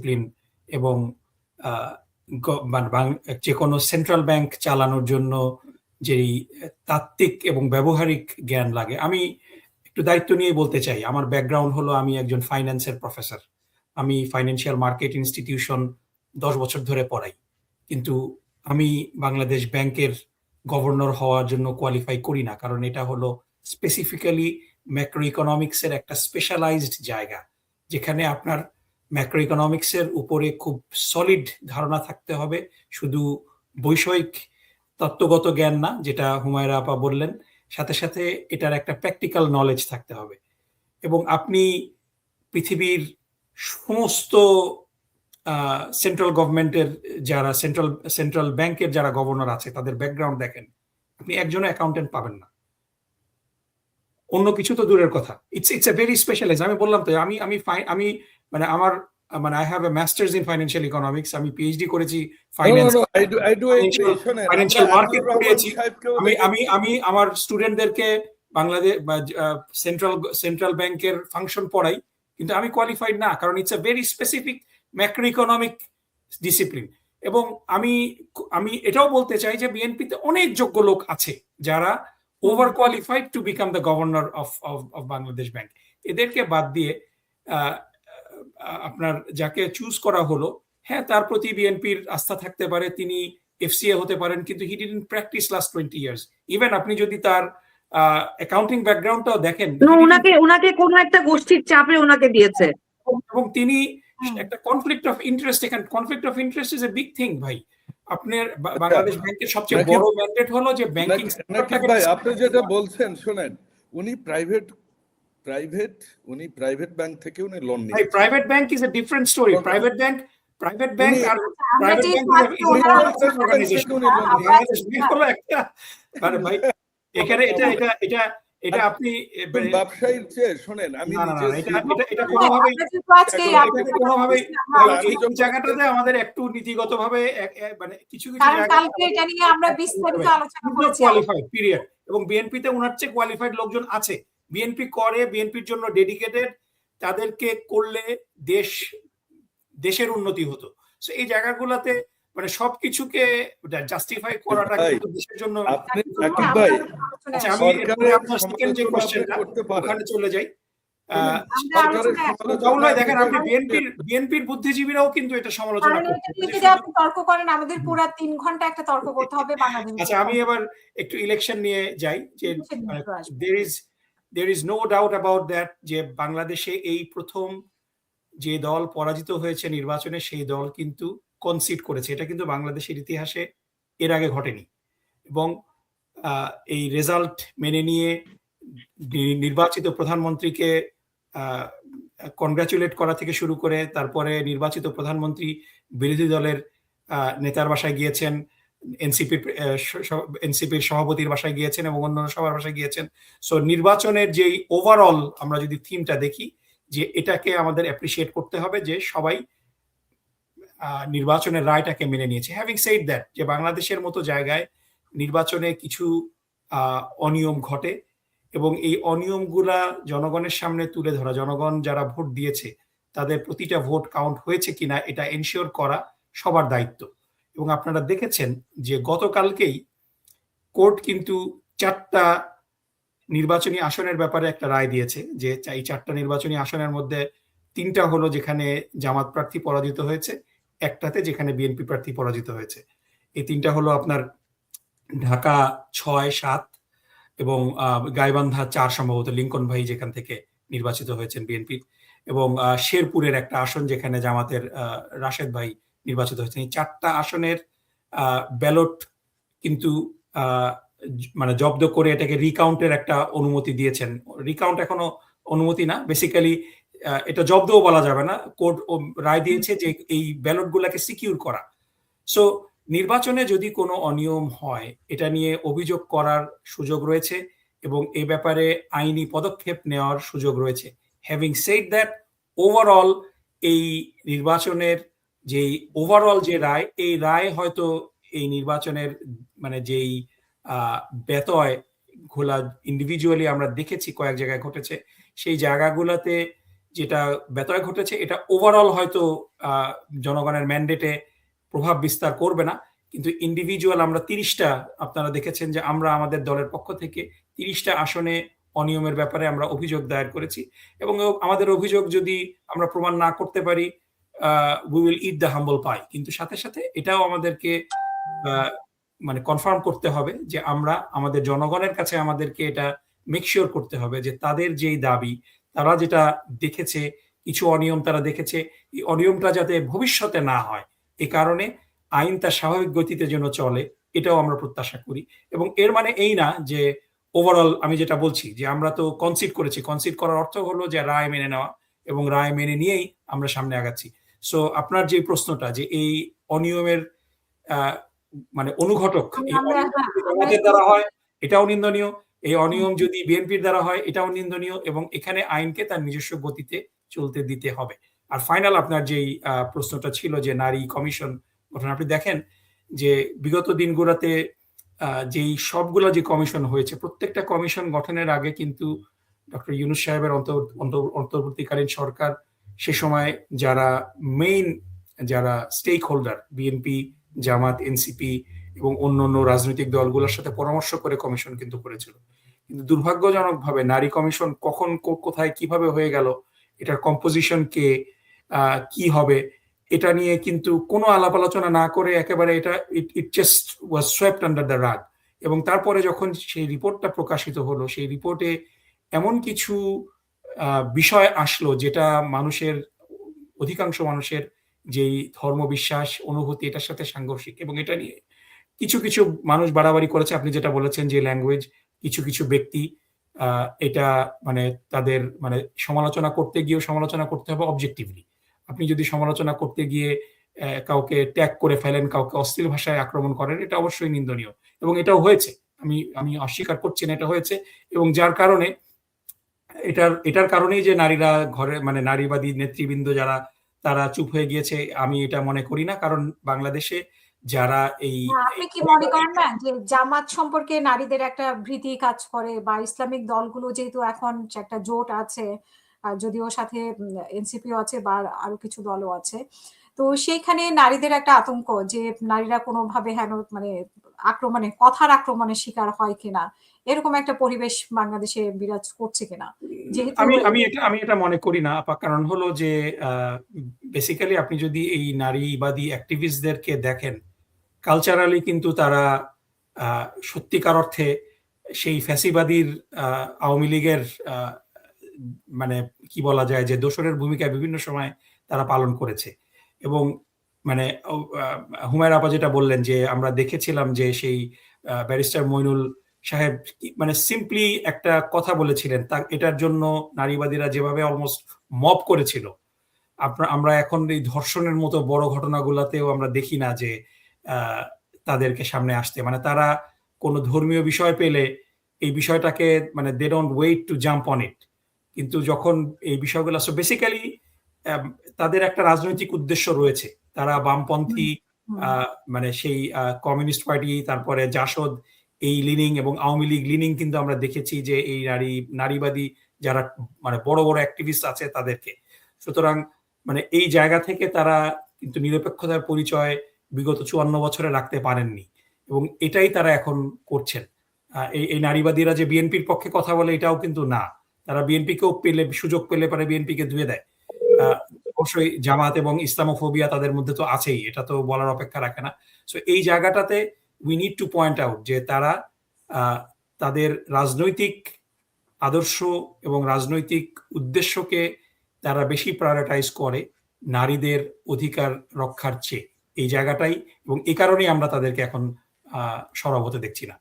Discipline এবং যে কোনো সেন্ট্রাল ব্যাংক চালানোর জন্য যেই তাত্ত্বিক এবং ব্যবহারিক জ্ঞান লাগে। আমি একটু দায়িত্ব নিয়ে বলতে চাই, আমার ব্যাকগ্রাউন্ড হলো আমি একজন ফাইন্যান্সের প্রফেসর। আমি ফাইন্যান্সিয়াল মার্কেট ইনস্টিটিউশন 10 বছর ধরে পড়াই, কিন্তু আমি বাংলাদেশ ব্যাংকের গভর্নর হওয়ার জন্য কোয়ালিফাই করি না, কারণ এটা হলো স্পেসিফিক্যালি ম্যাক্রো ইকোনমিক্সের একটা স্পেশালাইজড জায়গা, যেখানে আপনার ম্যাক্রো ইকোনমিক্সের উপরে খুব সলিড ধারণা থাকতে হবে, শুধু বৈষয়িক তত্ত্বগত জ্ঞান না, যেটা হুমায়রা আপা বললেন, সাথে সাথে এটার একটা প্র্যাকটিক্যাল নলেজ থাকতে হবে। এবং আপনি পৃথিবীর সমস্ত সেন্ট্রাল গভর্নমেন্টের যারা সেন্ট্রাল ব্যাংকের যারা গভর্নর আছে তাদের ব্যাকগ্রাউন্ড দেখেন, আপনি একজনও অ্যাকাউন্টেন্ট পাবেন না। অন্য কিছু তো দূরের কথা, ইটস এ ভেরি স্পেশালাইজ। আমি বললাম তো, আমি মানে আমার মানে I have a masters in financial economics, আমি পিএইচডি করেছি ফাইন্যান্সিয়াল মার্কেট পড়িয়েছি। আমি আমার স্টুডেন্টদেরকে বাংলাদেশ সেন্ট্রাল ব্যাংকের ফাংশন পড়াই, কিন্তু আমি কোয়ালিফাইড না, কারণ it's a very specific macro economic discipline. এবং আমি এটাও বলতে চাই যে বিএনপিতে অনেক যোগ্য লোক আছে যারা over qualified to become the governor of Bangladesh bank. এদেরকে বাদ দিয়ে আপনার যাকে চুজ করা হলো, হ্যাঁ, তার প্রতি বিএনপির আস্থা থাকতে পারে, তিনি এফসিএ হতে পারেন, কিন্তু he didn't practice last 20 years. Even আপনি যদি তার অ্যাকাউন্টিং ব্যাকগ্রাউন্ডটাও দেখেন, ওনাকে কোন একটা গোষ্ঠীর চাপে ওনাকে দিয়েছে, এবং তিনি একটা কনফ্লিক্ট অফ ইন্টারেস্ট, এখানে conflict of interest is a big thing ভাই। আপনার বাংলাদেশ ব্যাংকের সবচেয়ে বড় ম্যান্ডেট হলো যে ব্যাংকিং সেক্টরটাকে, ভাই আপনি যেটা বলছেন শুনেন, উনি প্রাইভেট ব্যাংক থেকে উনি লোন নিয়েছেন। Private bank is a different story. Private bank আর প্রাইভেট ব্যাংক হলো একটা, মানে ভাই এখানে এটা আপনি ব্যবসায়ীর চেয়ে শোনেন, আমি এটা কোনোভাবেই এই জায়গাটাতে আমাদের একটু নীতিগতভাবে মানে কিছু কোয়ালিফাইড পিরিয়ড, এবং বিএনপিতে ওনার চেয়ে কোয়ালিফাইড লোকজন আছে। বিএনপি করে, বিএনপির জন্য ডেডিকেটেড, তাদেরকে করলে দেশের উন্নতি হতো। সো এই জায়গাগুলোতে মানে সবকিছুকে জাস্টিফাই করাটা কিন্তু দেশের জন্য। আমি আপনার সেকেন্ড যে কোশ্চেনটা ওখানে চলে যাই। দেখেন, আপনি বিএনপির বুদ্ধিজীবীরাও কিন্তু এটা সমালোচনা আপনি তর্ক করেন, আমাদের পুরো 3 ঘন্টা একটা তর্ক করতে হবে বাংলাদেশে। আচ্ছা, আমি এবার একটু ইলেকশন নিয়ে যাই, যে there is no doubt about that, যে বাংলাদেশে এই প্রথম যে দল পরাজিত হয়েছে নির্বাচনে, সেই দল কিন্তু কনসিড করেছে। এটা কিন্তু বাংলাদেশের ইতিহাসে এর আগে ঘটেনি। এবং এই রেজাল্ট মেনে নিয়ে নির্বাচিত প্রধানমন্ত্রীকে কনগ্রাচুলেট করা থেকে শুরু করে, তারপরে নির্বাচিত প্রধানমন্ত্রী বিরোধী দলের নেতার বাসায় গিয়েছেন, এনসিপির সভাপতির বাসায় গিয়েছেন এবং অন্যান্য সবার বাসায় গিয়েছেন। সো নির্বাচনের যেই ওভারঅল আমরা যদি থিমটা দেখি, যে এটাকে আমাদের অ্যাপ্রিসিয়েট করতে হবে যে সবাই নির্বাচনের রায়টাকে মেনে নিয়েছে। হ্যাভিং সেড দ্যাট, যে বাংলাদেশের মতো জায়গায় নির্বাচনে কিছু অনিয়ম ঘটে, এবং এই অনিয়মগুলা জনগণের সামনে তুলে ধরা, জনগণ যারা ভোট দিয়েছে তাদের প্রতিটা ভোট কাউন্ট হয়েছে কিনা এটা এনশিওর করা সবার দায়িত্ব। এবং আপনারা দেখেছেন যে গতকালকেই কোর্ট কিন্তু 4টা নির্বাচনী আসনের ব্যাপারে একটা রায় দিয়েছে, যে এই 4টা নির্বাচনী আসনের মধ্যে 3টা হলো যেখানে জামাত প্রার্থী পরাজিত হয়েছে, একটাতে যেখানে বিএনপি প্রার্থী পরাজিত হয়েছে। এই 3টা হলো আপনার ঢাকা 6, 7 এবং গাইবান্ধা 4, সম্ভবত লিঙ্কন ভাই যেখান থেকে নির্বাচিত হয়েছেন বিএনপি, এবং শেরপুরের একটা আসন যেখানে জামাতের রাশেদ ভাই নির্বাচিত হয়েছেন। এই 4টা আসনের ব্যালট কিন্তু মানে জব্দ করে এটাকে রিকাউন্টের একটা অনুমতি দিয়েছেন। রিকাউন্ট এখনো অনুমতি না, বেসিক্যালি এটা জব্দও বলা যাবে না। কোর্ট রায় দিয়েছে যে এই ব্যালট গুলাকে সিকিউর করা। সো নির্বাচনে যদি কোনো অনিয়ম হয়, এটা নিয়ে অভিযোগ করার সুযোগ রয়েছে এবং এ ব্যাপারে আইনি পদক্ষেপ নেওয়ার সুযোগ রয়েছে। হ্যাভিং সেড দ্যাট, ওভারঅল এই নির্বাচনের যেই ওভারঅল যে রায়, এই রায় হয়তো এই নির্বাচনের মানে যেই ব্যতয় ঘোলা ইন্ডিভিজুয়ালি আমরা দেখেছি কয়েক জায়গায় ঘটেছে, সেই জায়গাগুলোতে যেটা ব্যতয় ঘটেছে এটা ওভারঅল হয়তো জনগণের ম্যান্ডেটে প্রভাব বিস্তার করবে না, কিন্তু ইন্ডিভিজুয়াল আমরা 30টা, আপনারা দেখেছেন যে আমরা আমাদের দলের পক্ষ থেকে 30টা আসনে অনিয়মের ব্যাপারে আমরা অভিযোগ দায়ের করেছি, এবং আমাদের অভিযোগ যদি আমরা প্রমাণ না করতে পারি, we will eat the humble pie. কিন্তু সাথে সাথে এটাও আমাদেরকে মানে কনফার্ম করতে হবে যে আমরা আমাদের জনগণের কাছে আমাদেরকে এটা মেক শিওর করতে হবে যে তাদের যেই দাবি, তারা যেটা দেখেছে, কিছু অনিয়ম তারা দেখেছে, এই অনিয়মটা যাতে ভবিষ্যতে না হয়, এ কারণে আইন তার স্বাভাবিক গতিতে যেন চলে, এটাও আমরা প্রত্যাশা করি। এবং এর মানে এই না যে ওভারঅল আমি যেটা বলছি যে আমরা তো কনসিড করেছি, কনসিড করার অর্থ হলো যে রায় মেনে নেওয়া, এবং রায় মেনে নিয়েই আমরা সামনে আগাচ্ছি। সো আপনার যে প্রশ্নটা যে এই অনিয়মের মানে অনুঘটক, এই অনিয়ম যদি আমাদের দ্বারা হয় এটাও নিন্দনীয়, এই অনিয়ম যদি বিএনপির দ্বারা হয় এটাও নিন্দনীয়, এবং এখানে আইনকে তার নিজস্ব গতিতে চলতে দিতে হবে। আর ফাইনাল আপনার যেই প্রশ্নটা ছিল যে নারী কমিশন গঠন, আপনি দেখেন যে বিগত দিনগুলোতে যেই সবগুলো যে কমিশন হয়েছে, প্রত্যেকটা কমিশন গঠনের আগে কিন্তু ডক্টর ইউনূস সাহেবের অন্তর্বর্তীকালীন সরকার, সে সময় যারা মেইন যারা স্টেক হোল্ডার, বিএনপি, জামাত, এনসিপি এবং অন্যান্য রাজনৈতিক দলগুলোর সাথে পরামর্শ করে কমিশন কিন্তু করেছিল। কিন্তু দুর্ভাগ্যজনকভাবে নারী কমিশন কখন কোথায় কিভাবে হয়ে গেল, এটার কম্পোজিশন কে, কি হবে, এটা নিয়ে কিন্তু কোনো আলাপ আলোচনা না করে একেবারে এটা it just was swept under the রাগ। এবং তারপরে যখন সেই রিপোর্টটা প্রকাশিত হলো, সেই রিপোর্টে এমন কিছু বিষয় আসলো যেটা মানুষের, অধিকাংশ মানুষের যেই ধর্মবিশ্বাস, অনুভূতি, এটার সাথে সাংঘর্ষিক। এবং এটা নিয়ে কিছু কিছু মানুষ বাড়াবাড়ি করেছে, আপনি যেটা বলেছেন যে ল্যাঙ্গুয়েজ, কিছু কিছু ব্যক্তি এটা মানে তাদের মানে সমালোচনা করতে গিয়েও সমালোচনা করতে হবে অবজেক্টিভলি। আপনি যদি সমালোচনা করতে গিয়ে কাউকে ট্যাগ করে ফেলেন, কাউকে অশ্লীল ভাষায় আক্রমণ করেন, এটা অবশ্যই নিন্দনীয়, এবং এটাও হয়েছে, আমি অস্বীকার করছি না, এটা হয়েছে। এবং যার কারণে এটার কারণেই যে নারীরা ঘরে মানে নারীবাদী নেতৃবৃন্দ যারা, তারা চুপ হয়ে গিয়েছে, আমি এটা মনে করি না। কারণ বাংলাদেশে যারা এই আপনি কি মনে করেন না যে জামাত সম্পর্কে নারীদের একটা ভীতি কাজ করে, বা ইসলামিক দলগুলো যেহেতু এখন একটা জোট আছে, যদিও সাথে এনসিপিও আছে বা আরো কিছু দলও আছে, তো সেইখানে নারীদের একটা আতঙ্ক যে নারীরা কোনোভাবে হেন মানে কথার আক্রমণের শিকার হয় কিনা, এরকম একটা পরিবেশ বাংলাদেশে বিরাজ করছে কিনা? যেহেতু আমি এটা মনে করি না আপা। কারণ হলো যে বেসিক্যালি আপনি যদি এই নারীবাদী অ্যাক্টিভিস্টদেরকে দেখেন, কালচারালি কিন্তু তারা সত্যিকার অর্থে সেই ফ্যাসিবাদীর আওয়ামী লীগের মানে কি বলা যায় যে দোসরের ভূমিকা বিভিন্ন সময় তারা পালন করেছে। এবং মানে হুমায়রা আপা যেটা বললেন যে আমরা দেখেছিলাম যে সেই ব্যারিস্টার মইনুল সাহেব মানে সিম্পলি একটা কথা বলেছিলেন, তা এটার জন্য নারীবাদীরা যেভাবে অলমোস্ট মব করেছিল, আমরা এখন এই ধর্ষণের মতো বড় ঘটনাগুলোতেও আমরা দেখি না যে তাদেরকে সামনে আসতে, মানে তারা কোনো ধর্মীয় বিষয় পেলে এই বিষয়টাকে মানে they don't wait to jump on it. কিন্তু যখন এই বিষয়গুলো, সো বেসিক্যালি তাদের একটা রাজনৈতিক উদ্দেশ্য রয়েছে, তারা বামপন্থী মানে সেই কমিউনিস্ট পার্টি, তারপরে জাসদ, এই লিনিং এবং আওয়ামী লীগ লিনিং কিন্তু আমরা দেখেছি যে এই নারীবাদী যারা মানে বড় বড় অ্যাক্টিভিস্ট আছে তাদেরকে। সুতরাং মানে এই জায়গা থেকে তারা কিন্তু নিরপেক্ষতার পরিচয় বিগত 54 বছরে রাখতে পারেননি, এবং এটাই তারা এখন করছেন। এই নারীবাদীরা যে বিএনপির পক্ষে কথা বলে এটাও কিন্তু না, তারা বিএনপিকেও পেলে, সুযোগ পেলে পরে বিএনপিকে ধুয়ে দেয়। অবশ্যই জামাত এবং ইসলামোফোবিয়া তাদের মধ্যে তো আছেই, এটা তো বলার অপেক্ষা রাখে না। সো এই জায়গাটাতে we need to point out যে তারা তাদের রাজনৈতিক আদর্শ এবং রাজনৈতিক উদ্দেশ্যকে তারা বেশি প্রায়োরিটাইজ করে নারীদের অধিকার রক্ষার চেয়ে, এই জায়গাটাই। এবং এই কারণেই আমরা তাদেরকে এখন সরব হতে দেখছি না।